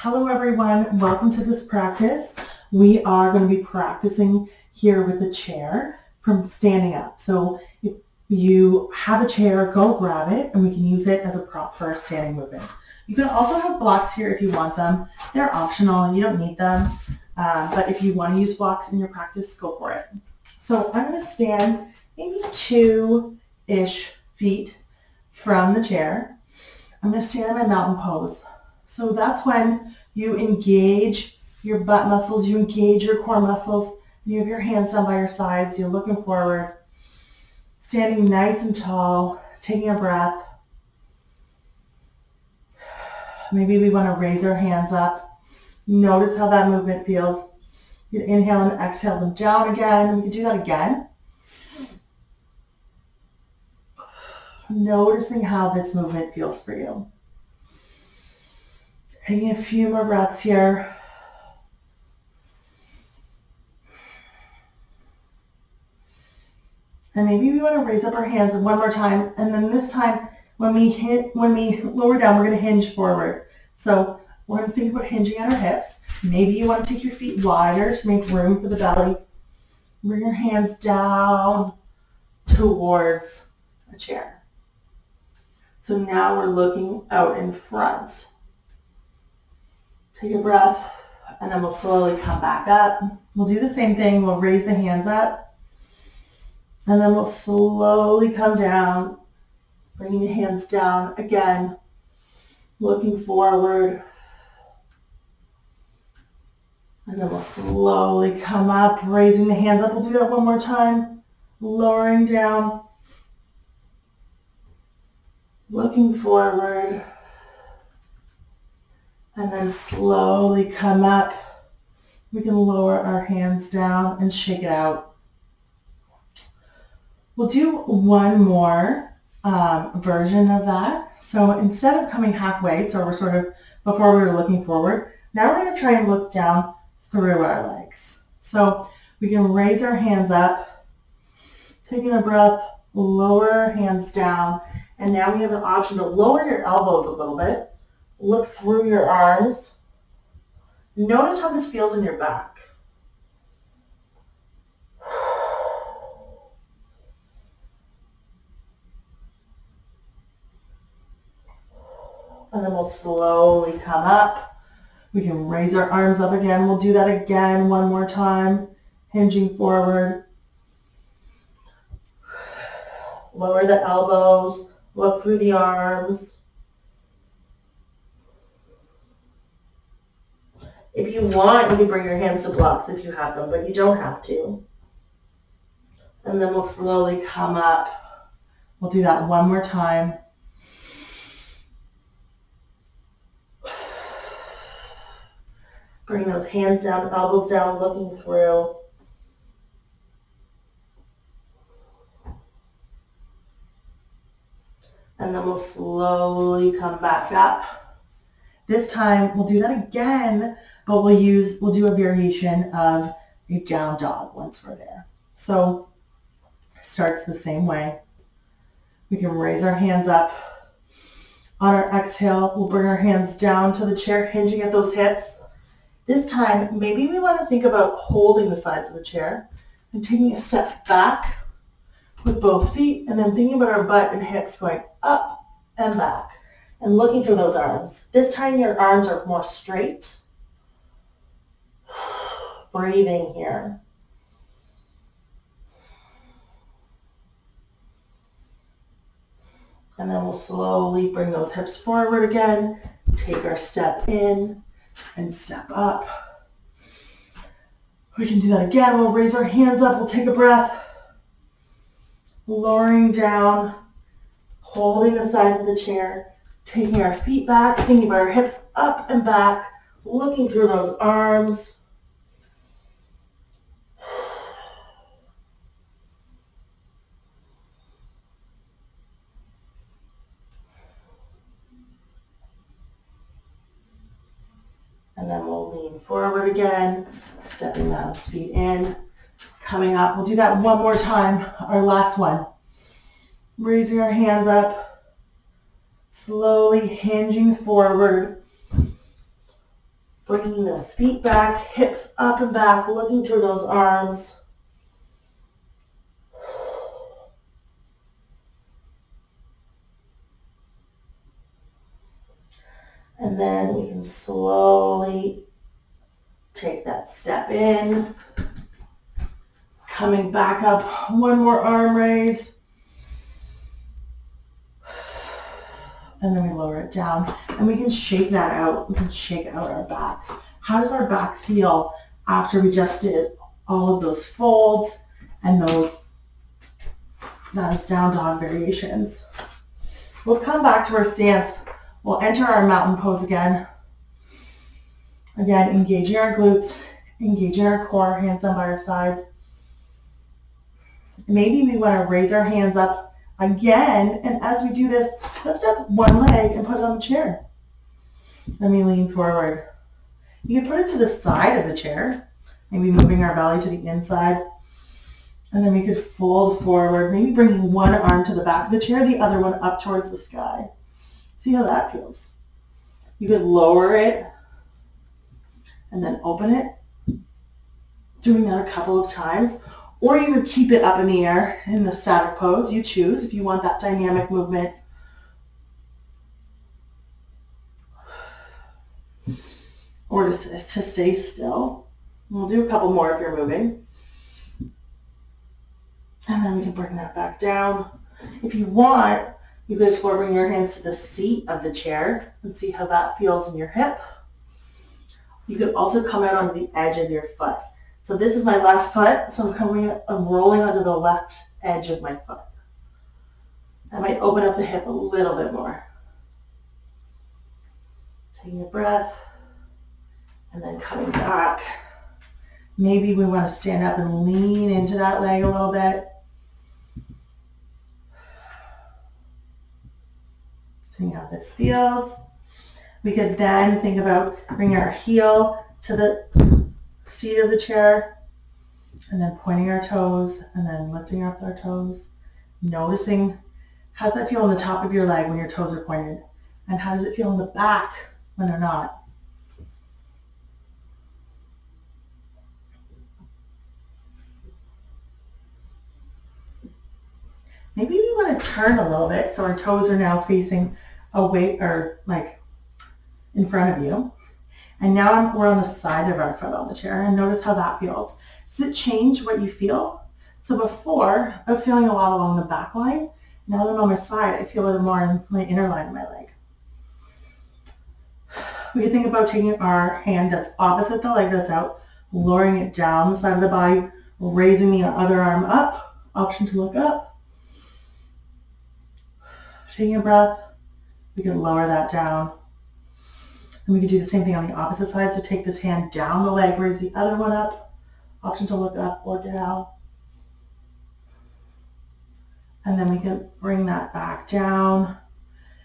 Hello everyone, welcome to this practice. We are going to be practicing here with a chair from standing up. So if you have a chair, go grab it and we can use it as a prop for our standing movement. You can also have blocks here if you want them. They're optional, you don't need them. But if you want to use blocks in your practice, go for it. So I'm going to stand maybe 2-ish feet from the chair. I'm going to stand in my mountain pose. So that's when you engage your butt muscles, you engage your core muscles, and you have your hands down by your sides, you're looking forward, standing nice and tall, taking a breath. Maybe we want to raise our hands up. Notice how that movement feels. You inhale and exhale them down again. We can do that again. Noticing how this movement feels for you. Taking a few more breaths here. And maybe we want to raise up our hands one more time. And then this time, when we lower down, we're going to hinge forward. So we're going to think about hinging at our hips. Maybe you want to take your feet wider to make room for the belly. Bring your hands down towards a chair. So now we're looking out in front. Take a breath, and then we'll slowly come back up. We'll do the same thing. We'll raise the hands up, and then we'll slowly come down, bringing the hands down again, looking forward, and then we'll slowly come up, raising the hands up. We'll do that one more time, lowering down, looking forward, and then slowly come up. We can lower our hands down and shake it out. We'll do one more version of that. So instead of coming halfway, so we're sort of, before we were looking forward, now we're going to try and look down through our legs. So we can raise our hands up, taking a breath, lower our hands down, and now we have the option to lower your elbows a little bit. Look through your arms. Notice how this feels in your back. And then we'll slowly come up. We can raise our arms up again. We'll do that again one more time, hinging forward. Lower the elbows. Look through the arms. If you want, you can bring your hands to blocks if you have them, but you don't have to. And then we'll slowly come up. We'll do that one more time. Bring those hands down, elbows down, looking through. And then we'll slowly come back up. This time we'll do that again, but we'll do a variation of a down dog once we're there. So it starts the same way. We can raise our hands up. On our exhale, we'll bring our hands down to the chair, hinging at those hips. This time, maybe we want to think about holding the sides of the chair and taking a step back with both feet, and then thinking about our butt and hips going up and back and looking through those arms. This time your arms are more straight. Breathing here. And then we'll slowly bring those hips forward again, take our step in and step up. We can do that again. We'll raise our hands up. We'll take a breath. Lowering down, holding the sides of the chair, taking our feet back, thinking about our hips up and back, looking through those arms. And then we'll lean forward again, stepping those feet in, coming up. We'll do that one more time, our last one. Raising our hands up, slowly hinging forward, Bringing those feet back, hips up and back, looking through those arms. And then we can slowly take that step in. Coming back up, one more arm raise. And then we lower it down. And we can shake that out. We can shake out our back. How does our back feel after we just did all of those folds and those down dog variations? We'll come back to our stance. We'll enter our mountain pose again. Again, engaging our glutes, engaging our core, hands down by our sides. Maybe we want to raise our hands up again, and as we do this, lift up one leg and put it on the chair. Then we lean forward. You can put it to the side of the chair, maybe moving our belly to the inside. And then we could fold forward, maybe bringing one arm to the back of the chair, the other one up towards the sky. See how that feels. You could lower it and then open it, doing that a couple of times. Or you could keep it up in the air in the static pose. You choose if you want that dynamic movement. Or to stay still. We'll do a couple more if you're moving. And then we can bring that back down. If you want, you could explore bringing your hands to the seat of the chair and see how that feels in your hip. You could also come out onto the edge of your foot. So this is my left foot, so I'm rolling onto the left edge of my foot. I might open up the hip a little bit more. Taking a breath, and then coming back. Maybe we want to stand up and lean into that leg a little bit. Seeing how this feels. We could then think about bringing our heel to the seat of the chair and then pointing our toes and then lifting up our toes. Noticing how does that feel on the top of your leg when your toes are pointed, and how does it feel in the back when they're not. Maybe we want to turn a little bit so our toes are now facing away or like in front of you. And now we're on the side of our foot on the chair, and notice how that feels. Does it change what you feel? So before, I was feeling a lot along the back line. Now that I'm on my side, I feel it more in my inner line of my leg. We can think about taking our hand that's opposite the leg that's out, lowering it down the side of the body, raising the other arm up, option to look up. Taking a breath, we can lower that down. And we can do the same thing on the opposite side. So take this hand down the leg, raise the other one up, option to look up or down. And then we can bring that back down.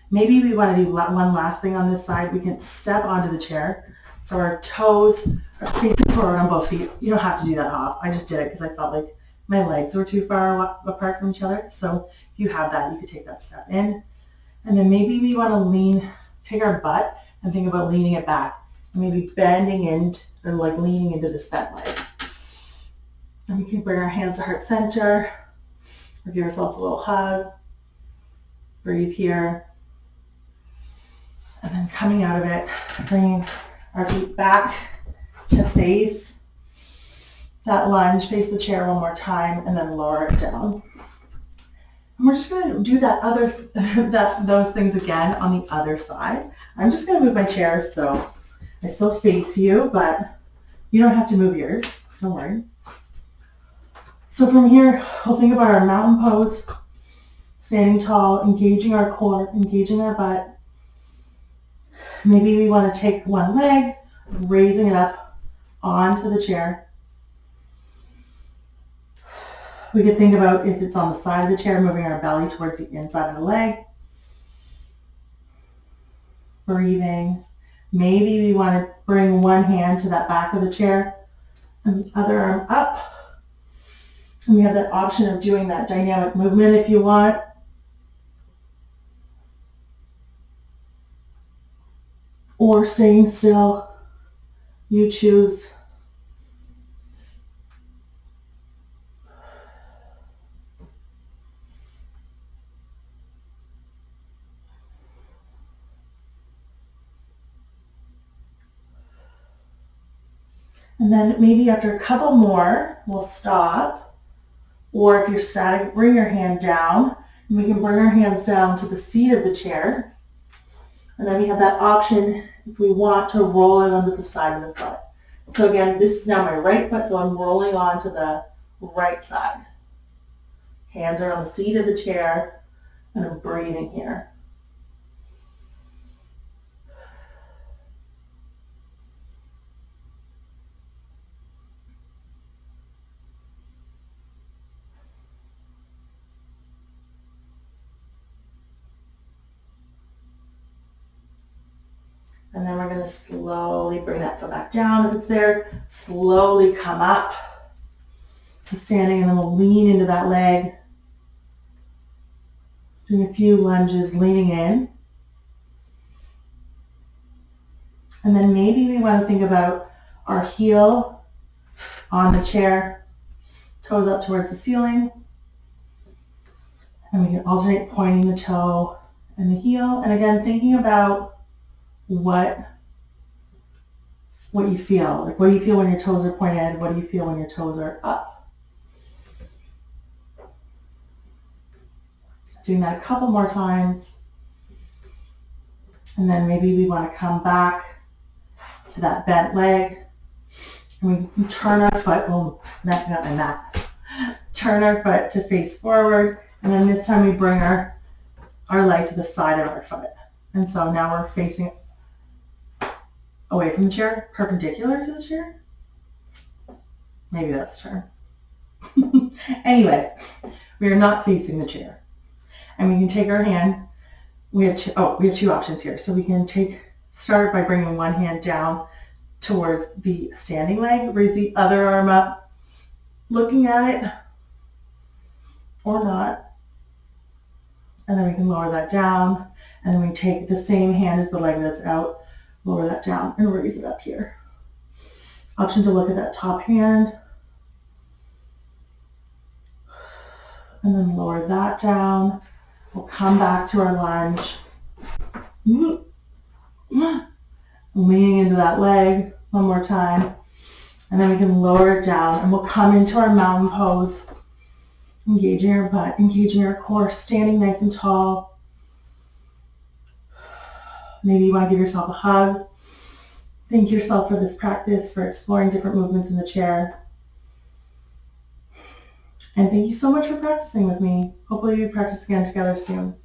Maybe we want to do one last thing on this side. We can step onto the chair. So our toes are facing forward on both feet. You don't have to do that hop. I just did it because I felt like my legs were too far apart from each other. So if you have that, you could take that step in. And then maybe we want to lean, take our butt and think about leaning it back. And maybe bending in or like leaning into this bent leg. And we can bring our hands to heart center. Or give ourselves a little hug. Breathe here. And then coming out of it, bringing our feet back to face that lunge, face the chair one more time, and then lower it down. And we're just going to do those things again on the other side. I'm just going to move my chair so I still face you, but you don't have to move yours. Don't worry. So from here, we'll think about our mountain pose, standing tall, engaging our core, engaging our butt. Maybe we want to take one leg, raising it up onto the chair. We could think about if it's on the side of the chair, moving our belly towards the inside of the leg. Breathing. Maybe we want to bring one hand to that back of the chair and the other arm up. And we have that option of doing that dynamic movement if you want. Or staying still You choose. And then maybe after a couple more, we'll stop. Or if you're static, bring your hand down. And we can bring our hands down to the seat of the chair. And then we have that option if we want to roll it onto the side of the foot. So again, this is now my right foot, so I'm rolling onto the right side. Hands are on the seat of the chair, and I'm breathing here. And then we're going to slowly bring that foot back down if it's there. Slowly come up to standing, and then we'll lean into that leg. Doing a few lunges, leaning in. And then maybe we want to think about our heel on the chair, toes up towards the ceiling. And we can alternate pointing the toe and the heel. And again, thinking about what you feel. Like, what do you feel when your toes are pointed? What do you feel when your toes are up? Doing that a couple more times. And then maybe we want to come back to that bent leg. And we can turn our foot, messing up my mat. Turn our foot to face forward. And then this time we bring our leg to the side of our foot. And so now we're facing away from the chair, perpendicular to the chair. Maybe that's the term. Anyway, we are not facing the chair. And we can take our hand. We have two options here. So we can start by bringing one hand down towards the standing leg, raise the other arm up, looking at it, or not. And then we can lower that down. And then we take the same hand as the leg that's out, lower that down, and raise it up here. Option to look at that top hand. And then lower that down. We'll come back to our lunge. Leaning into that leg one more time. And then we can lower it down, and we'll come into our mountain pose. Engaging our butt, engaging our core, standing nice and tall. Maybe you want to give yourself a hug. Thank yourself for this practice, for exploring different movements in the chair. And thank you so much for practicing with me. Hopefully we practice again together soon.